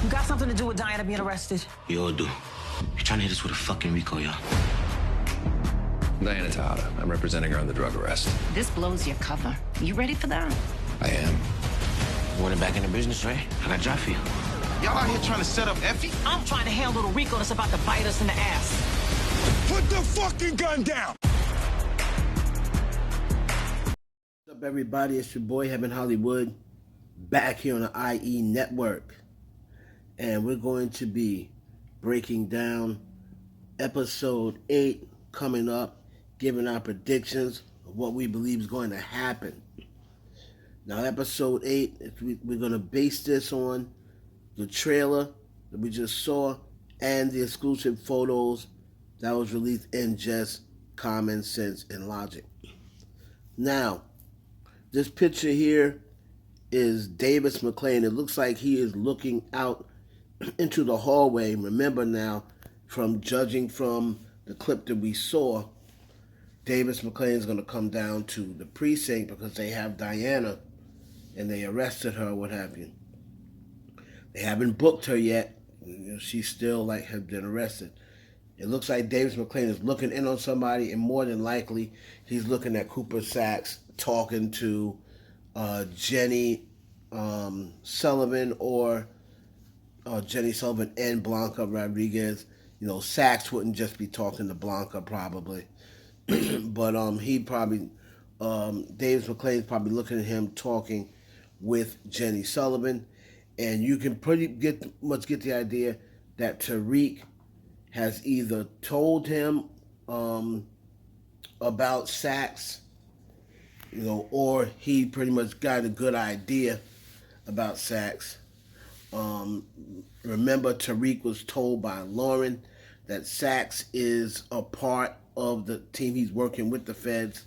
You got something to do with Diana being arrested? We all do. You're trying to hit us with a fucking RICO, y'all. Diana Tejada. I'm representing her on the drug arrest. This blows your cover. You ready for that? I am. You want it back in the business, right? I got a job for you. Y'all out here trying to set up EFFIE? I'm trying to handle the RICO that's about to bite us in the ass. Put the fucking gun down! What's up, everybody? It's your boy, Heaven Hollywood, back here on the IE Network. And we're going to be breaking down episode 8 coming up, giving our predictions of what we believe is going to happen. Now, episode 8, we're going to base this on the trailer that we just saw and the exclusive photos that was released in Just Common Sense and Logic. Now, this picture here is Davis McClain. It looks like he is looking out into the hallway. Remember now, from judging from the clip that we saw, Davis McClain is going to come down to the precinct because they have Diana and they arrested her, what have you. They haven't booked her yet. She still has been arrested. It looks like Davis McClain is looking in on somebody, and more than likely, he's looking at Cooper Saxe talking to Jenny Sullivan or Jenny Sullivan and Blanca Rodriguez. You know, Saxe wouldn't just be talking to Blanca probably, but he'd probably Davis McClain's probably looking at him talking with Jenny Sullivan, and you can pretty much get the idea that Tariq has either told him about SAXE, or he pretty much got a good idea about SAXE. Remember, Tariq was told by Lauren that SAXE is a part of the team. He's working with the feds.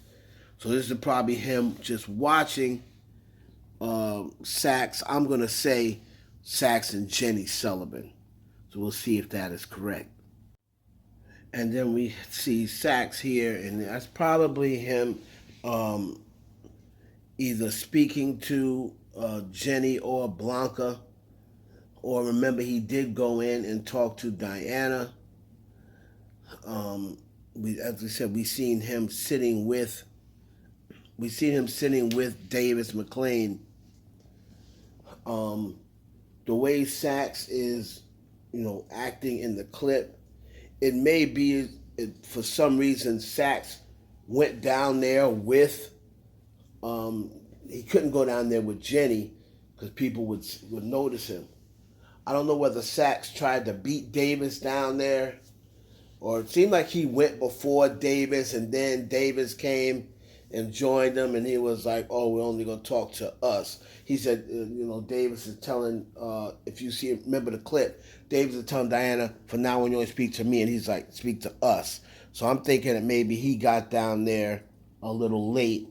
So this is probably him just watching SAXE. I'm going to say SAXE and Jenny Sullivan. So we'll see if that is correct. And then we see SAXE here, and that's probably him either speaking to Jenny or Blanca. Or remember, he did go in and talk to Diana. As we said, we seen him sitting with Davis McClain. The way SAXE is, acting in the clip, it may be for some reason SAXE went down there with. He couldn't go down there with Jenny because people would notice him. I don't know whether SAXE tried to beat Davis down there, or it seemed like he went before Davis, and then Davis came and joined them, and he was like, "Oh, we're only going to talk to us." He said, Davis is telling, if you remember the clip, Davis is telling Diana, "For now on, you only speak to me," and he's like, "Speak to us." So I'm thinking that maybe he got down there a little late,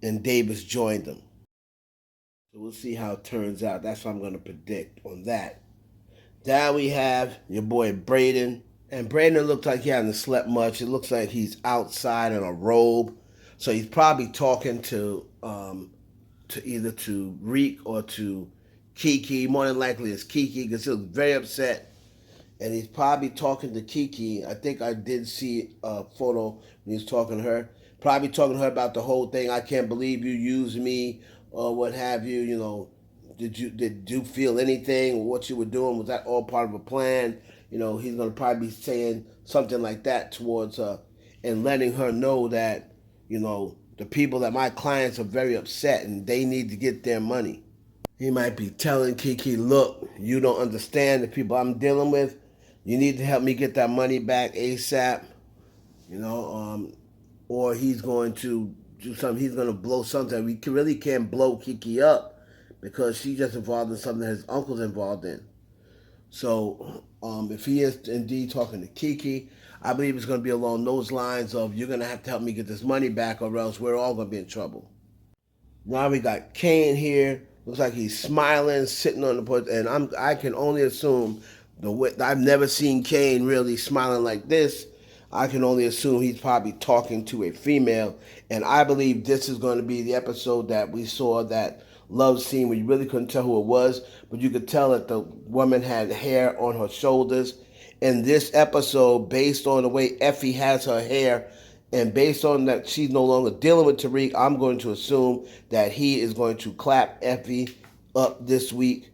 and Davis joined him. So we'll see how it turns out. That's what I'm going to predict on that. Now we have your boy Brayden. And Brayden looks like he hasn't slept much. It looks like he's outside in a robe. So he's probably talking to either to Reek or to Kiki. More than likely it's Kiki because he looks very upset. And he's probably talking to Kiki. I think I did see a photo when he was talking to her. Probably talking to her about the whole thing. I can't believe you used me or what have you. Did you feel anything? What you were doing, was that all part of a plan? He's going to probably be saying something like that towards her and letting her know that, the people that my clients are very upset and they need to get their money. He might be telling Kiki, "Look, you don't understand the people I'm dealing with. You need to help me get that money back ASAP." Or he's going to do something. He's going to blow something. We really can't blow Kiki up because she's just involved in something that his uncle's involved in. So if he is indeed talking to Kiki, I believe it's going to be along those lines of, "You're going to have to help me get this money back or else we're all going to be in trouble." Now we got Kane here. Looks like he's smiling, sitting on the porch. And I can only assume, I've never seen Kane really smiling like this. I can only assume he's probably talking to a female. And I believe this is going to be the episode that we saw that love scene where you really couldn't tell who it was, but you could tell that the woman had hair on her shoulders. In this episode, based on the way Effie has her hair, and based on that she's no longer dealing with Tariq, I'm going to assume that he is going to clap Effie up this week,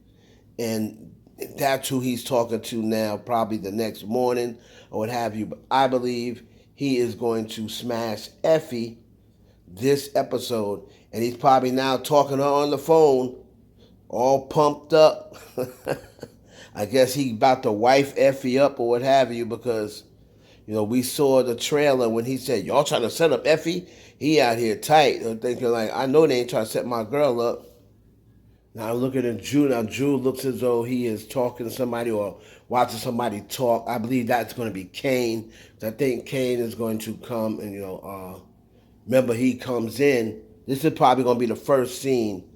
and that's who he's talking to now, probably the next morning or what have you. But I believe he is going to smash Effie this episode, and he's probably now talking to her on the phone, all pumped up. I guess he about to wife Effie up or what have you, because we saw the trailer when he said, y'all trying to set up Effie? He out here tight, thinking like, I know they ain't trying to set my girl up. Now I'm looking at Drew. Now Drew looks as though he is talking to somebody or watching somebody talk. I believe that's going to be Kane. I think Kane is going to come and, remember he comes in. This is probably going to be the first scene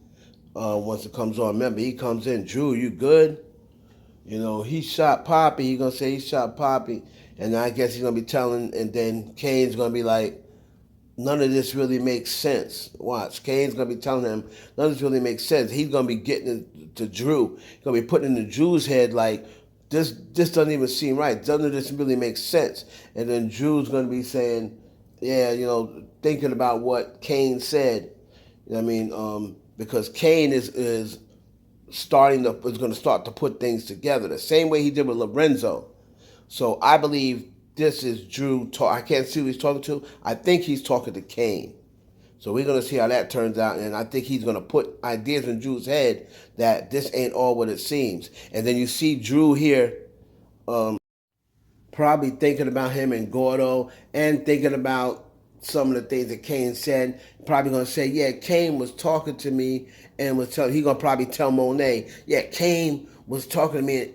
once it comes on. Remember, he comes in. Drew, you good? He shot Poppy. He's going to say he shot Poppy. And I guess he's going to be telling, and then Kane's going to be like, none of this really makes sense. Watch. Kane's going to be telling him, none of this really makes sense. He's going to be getting to Drew. He's going to be putting in the Drew's head like, this doesn't even seem right. None of this really makes sense. And then Drew's going to be saying, yeah, thinking about what Kane said. Because Kane is going to start to put things together the same way he did with Lorenzo. So I believe this is Drew. I can't see who he's talking to. I think he's talking to Kane. So we're going to see how that turns out. And I think he's going to put ideas in Drew's head that this ain't all what it seems. And then you see Drew here probably thinking about him and Gordo and thinking about some of the things that Kane said. Probably going to say, yeah, Kane was talking to me and was telling, he's going to probably tell Monet, yeah, Kane was talking to me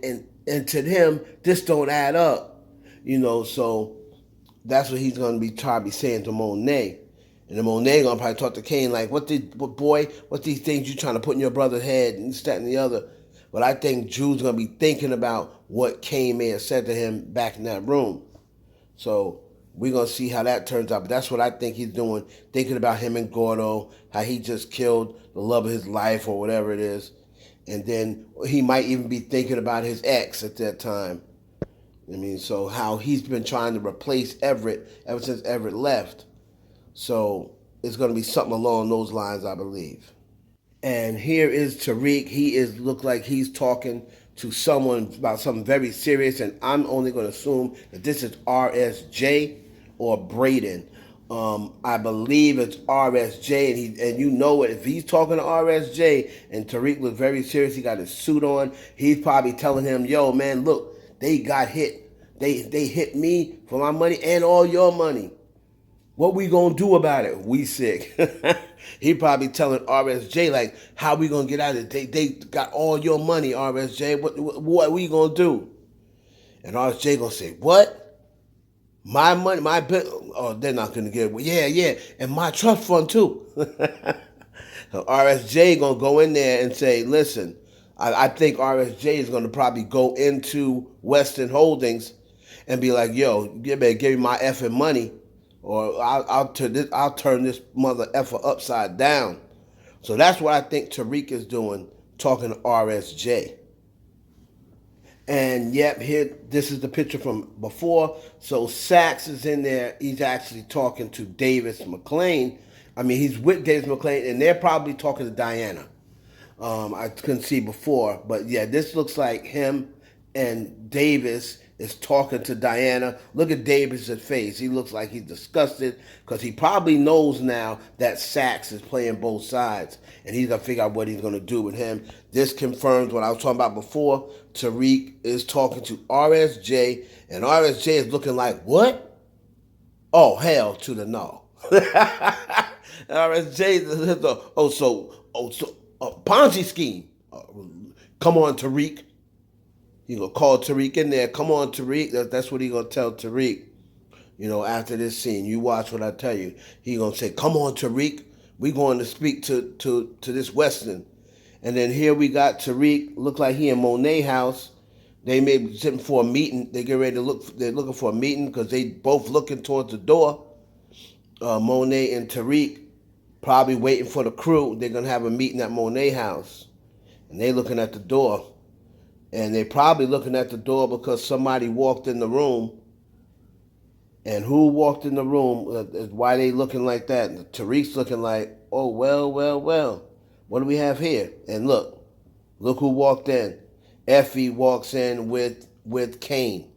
and to him, this don't add up. So that's what he's going to be probably saying to Monet. And then Monet going to probably talk to Kane like, what's these things you trying to put in your brother's head and this, that, and the other. But I think Drew's going to be thinking about what Kane may have said to him back in that room. So we're going to see how that turns out. But that's what I think he's doing, thinking about him and Gordo, how he just killed the love of his life or whatever it is. And then he might even be thinking about his ex at that time. So how he's been trying to replace Everett ever since Everett left. So it's going to be something along those lines, I believe. And here is Tariq. Look like he's talking to someone about something very serious, and I'm only going to assume that this is RSJ or Brayden. I believe it's RSJ, and you know it. If he's talking to RSJ and Tariq was very serious, he got his suit on, he's probably telling him, yo, man, look, they got hit. They hit me for my money and all your money. What we gonna do about it? We sick. He probably telling RSJ like, how we gonna get out of it? They got all your money, RSJ. What we gonna do? And RSJ gonna say, what? My money, my bill? Oh, they're not gonna get it. Well, yeah, and my trust fund too. So RSJ gonna go in there and say, listen, I think RSJ is gonna probably go into Western Holdings and be like, yo, you better give me my effing money, or I'll turn this mother effer upside down. So that's what I think Tariq is doing, talking to RSJ. And yep, here, this is the picture from before. So SAXE is in there. He's actually talking to Davis McLean. He's with Davis McLean, and they're probably talking to Diana. I couldn't see before, but yeah, this looks like him and Davis is talking to Diana. Look at Davis' face. He looks like he's disgusted because he probably knows now that SAXE is playing both sides, and he's going to figure out what he's going to do with him. This confirms what I was talking about before. Tariq is talking to RSJ, and RSJ is looking like, what? Oh, hell to the no. RSJ, so Ponzi scheme. Come on, Tariq. He gonna call Tariq in there. Come on, Tariq. That's what he gonna tell Tariq. After this scene, you watch what I tell you. He gonna say, "Come on, Tariq. We going to speak to this Western." And then here we got Tariq. Look like he in Monet house. They may be sitting for a meeting. They get ready to look. They're looking for a meeting because they both looking towards the door. Monet and Tariq. probably waiting for the crew. They're going to have a meeting at Monet house. And they looking at the door. And they probably looking at the door because somebody walked in the room. And who walked in the room? Why they looking like that? And Tariq's looking like, oh, well. What do we have here? And look who walked in. EFFIE walks in with Kane.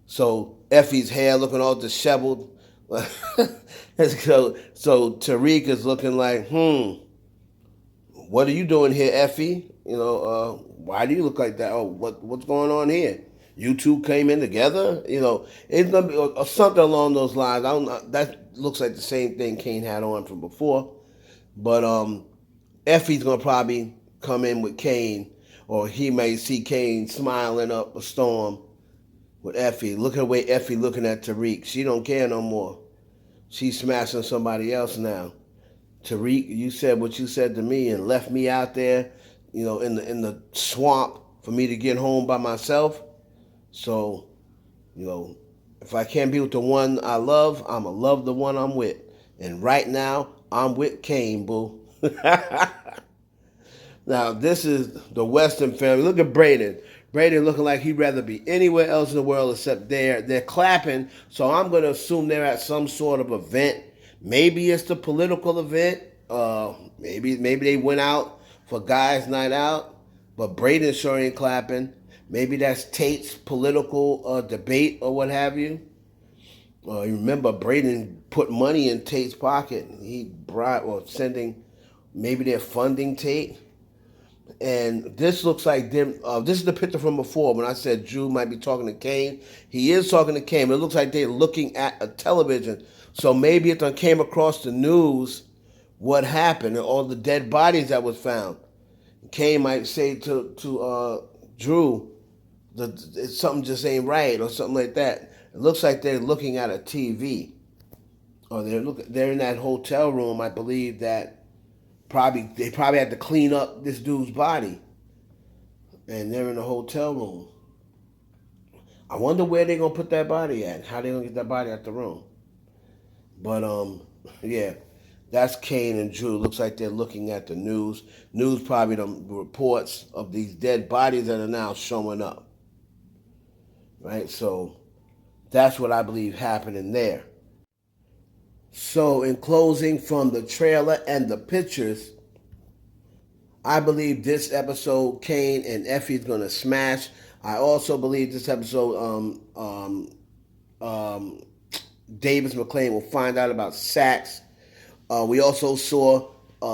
So EFFIE's hair looking all disheveled. so Tariq is looking like, what are you doing here, EFFIE? Why do you look like that? Oh, what's going on here? You two came in together? It's gonna be or something along those lines. I don't know. That looks like the same thing Kane had on from before. But EFFIE's gonna probably come in with Kane, or he may see Kane smiling up a storm with EFFIE. Look at the way EFFIE looking at Tariq. She don't care no more. She's smashing somebody else now. Tariq, you said what you said to me and left me out there, in the swamp for me to get home by myself. So, if I can't be with the one I love, I'ma love the one I'm with. And right now, I'm with Kane, boo. Now, this is the Western family. Look at Brayden. Brayden looking like he'd rather be anywhere else in the world except there. They're clapping, so I'm going to assume they're at some sort of event. Maybe it's the political event. Maybe they went out for guys' night out, but Brayden sure ain't clapping. Maybe that's Tate's political debate or what have you. You remember Brayden put money in Tate's pocket. He brought sending. Maybe they're funding Tate. And this looks like them. This is the picture from before when I said Drew might be talking to Kane. He is talking to Kane, but it looks like they're looking at a television. So maybe it came across the news what happened and all the dead bodies that was found. Kane might say to Drew that something just ain't right or something like that. It looks like they're looking at a TV. Or they're in that hotel room, I believe, that they probably had to clean up this dude's body. And they're in the hotel room. I wonder where they're going to put that body at. How they going to get that body out the room. But, yeah, that's Kane and Drew. Looks like they're looking at the news. News probably the reports of these dead bodies that are now showing up. Right? So that's what I believe happening there. So in closing, from the trailer and the pictures, I believe this episode, Kane and EFFIE is going to smash. I also believe this episode, Davis McClain will find out about SAXE. We also saw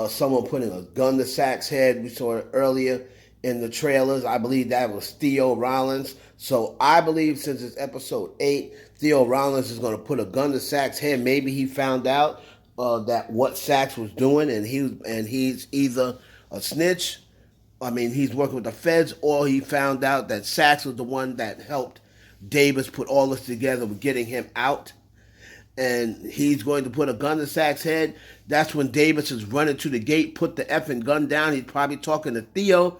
someone putting a gun to SAXE's head. We saw it earlier in the trailers. I believe that was Theo Rollins. So I believe since it's episode 8, Theo Rollins is going to put a gun to SAXE's head. Maybe he found out that what SAXE was doing, and he's either a snitch. I mean, he's working with the feds, or he found out that SAXE was the one that helped Davis put all this together with getting him out. And he's going to put a gun to SAXE's head. That's when Davis is running to the gate, put the effing gun down. He's probably talking to Theo,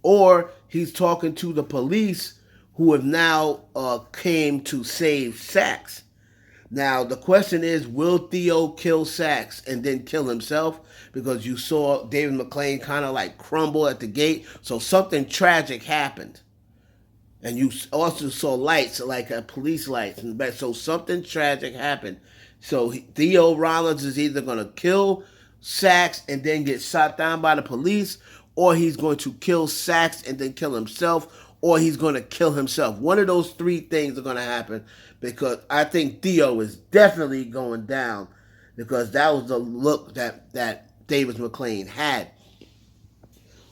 or he's talking to the police who have now came to save SAXE. Now, the question is, will Theo kill SAXE and then kill himself? Because you saw David McClain kind of like crumble at the gate. So something tragic happened. And you also saw lights, like police lights in the back. So something tragic happened. So Theo Rollins is either going to kill SAXE and then get shot down by the police, or he's going to kill SAXE and then kill himself, or he's going to kill himself. One of those three things are going to happen, because I think Theo is definitely going down, because that was the look that Davis McClain had.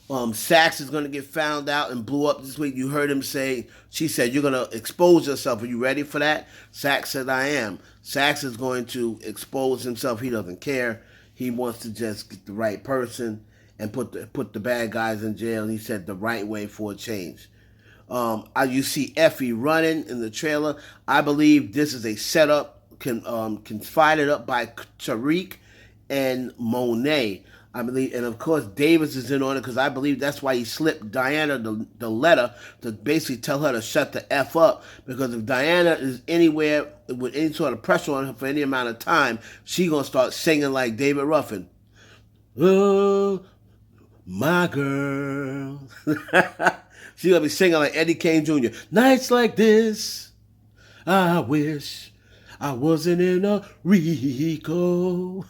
SAXE is going to get found out and blew up this week. You heard him say, she said, you're going to expose yourself. Are you ready for that? SAXE said, I am. SAXE is going to expose himself. He doesn't care. He wants to just get the right person and put the bad guys in jail. And he said the right way for a change. You see EFFIE running in the trailer. I believe this is a setup confided up by Tariq and Monet. I believe, and of course Davis is in on it, because I believe that's why he slipped Diana the letter to basically tell her to shut the F up, because if Diana is anywhere with any sort of pressure on her for any amount of time, she's going to start singing like David Ruffin. Oh, my girl. She's going to be singing like Eddie Kane Jr. Nights like this, I wish I wasn't in a Rico.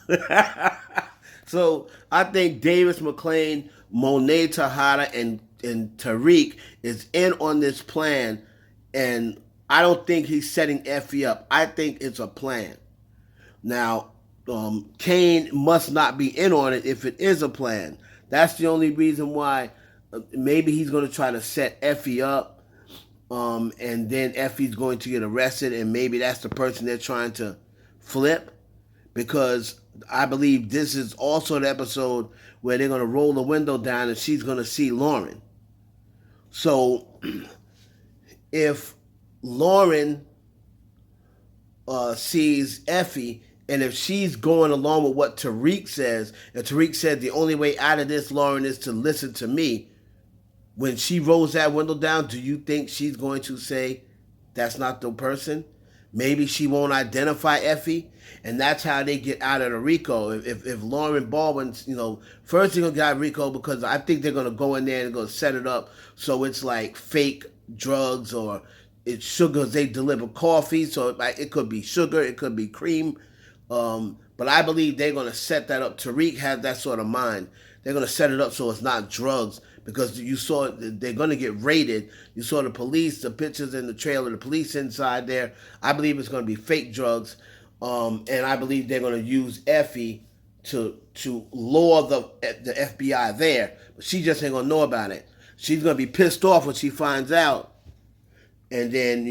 So I think Davis McClain, Monet Tejada, and Tariq is in on this plan. And I don't think he's setting Effie up. I think it's a plan. Now, Kane must not be in on it if it is a plan. That's the only reason why maybe he's going to try to set Effie up, and then Effie's going to get arrested, and maybe that's the person they're trying to flip, because I believe this is also the episode where they're going to roll the window down and she's going to see Lauren. So if Lauren sees Effie, and if she's going along with what Tariq says, and Tariq said the only way out of this, Lauren, is to listen to me, when she rolls that window down, do you think she's going to say that's not the person? Maybe she won't identify Effie, and that's how they get out of the RICO. If Lauren Baldwin's, first they're going to get out of RICO, because I think they're going to go in there and go set it up so it's like fake drugs, or it's sugar. They deliver coffee, so it could be sugar, it could be cream. But I believe they're going to set that up. Tariq has that sort of mind. They're going to set it up so it's not drugs, because you saw they're going to get raided. You saw the police, the pictures in the trailer, the police inside there. I believe it's going to be fake drugs, and I believe they're going to use Effie to lure the FBI there. But she just ain't going to know about it. She's going to be pissed off when she finds out. And then,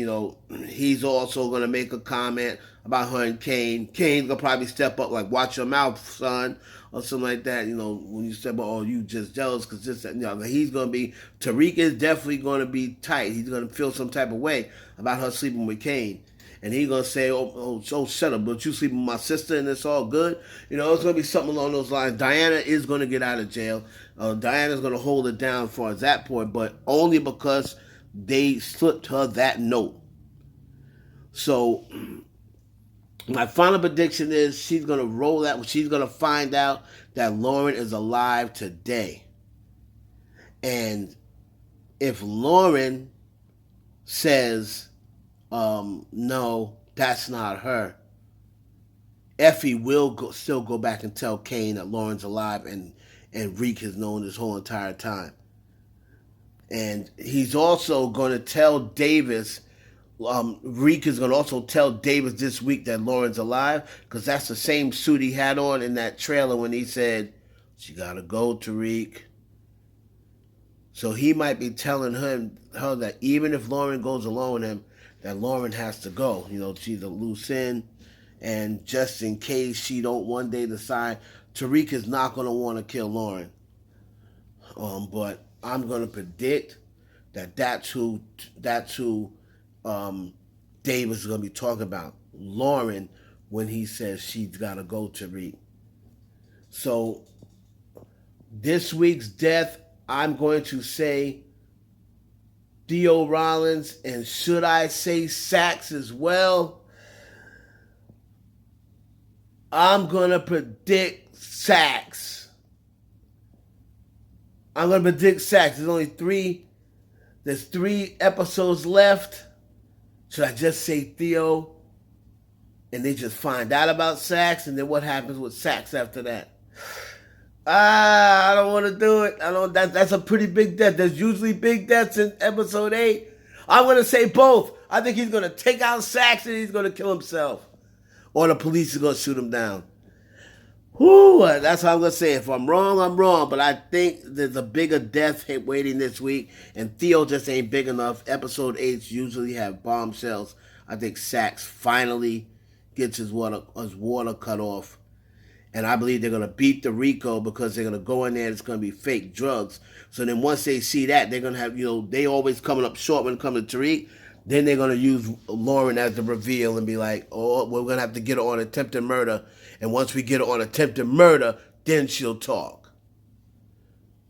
he's also going to make a comment about her and Kane. Kane's going to probably step up like, watch your mouth, son, or something like that. When you step up, oh, you just jealous because this, he's going to be, Tariq is definitely going to be tight. He's going to feel some type of way about her sleeping with Kane. And he's going to say, oh, shut up, but you sleeping with my sister and it's all good. It's going to be something along those lines. Diana is going to get out of jail. Diana's going to hold it down as far as that point, but only because they slipped her that note. So my final prediction is she's going to roll that. She's going to find out that Lauren is alive today. And if Lauren says, no, that's not her, Effie will still go back and tell Kane that Lauren's alive, and Reek has known this whole entire time. And he's also going to tell Davis, Reek is going to also tell Davis this week that Lauren's alive, because that's the same suit he had on in that trailer when he said, she got to go, Tariq. So he might be telling her that even if Lauren goes along with him, that Lauren has to go. She's a loose end. And just in case she don't one day decide, Tariq is not going to want to kill Lauren. But I'm going to predict that that's who Davis is going to be talking about, Lauren, when he says she's got to go, Tariq. So this week's death, I'm going to say Theo Rollins, and should I say SAXE as well? I'm going to predict SAXE. I'm going to predict SAXE. There's 3 episodes left. Should I just say Theo? And they just find out about SAXE, and then what happens with SAXE after that? I don't want to do it. That's a pretty big death. There's usually big deaths in episode 8. I'm going to say both. I think he's going to take out SAXE and he's going to kill himself. Or the police is going to shoot him down. Whew, that's what I'm going to say. If I'm wrong, I'm wrong. But I think there's a bigger death hit waiting this week. And Theo just ain't big enough. Episode 8s usually have bombshells. I think SAXE finally gets his water cut off. And I believe they're going to beat the RICO because they're going to go in there and it's going to be fake drugs. So then once they see that, they're going to have, they always coming up short when it comes to Tariq. Then they're going to use Lauren as the reveal and be like, oh, we're going to have to get her on attempted murder. And once we get her on attempted murder, then she'll talk.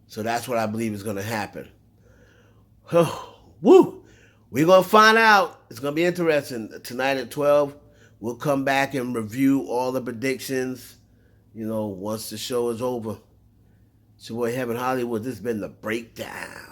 So that's what I believe is going to happen. Woo! We're going to find out. It's going to be interesting. Tonight at 12, we'll come back and review all the predictions, once the show is over. It's your boy Heaven Hollywood. This has been The Breakdown.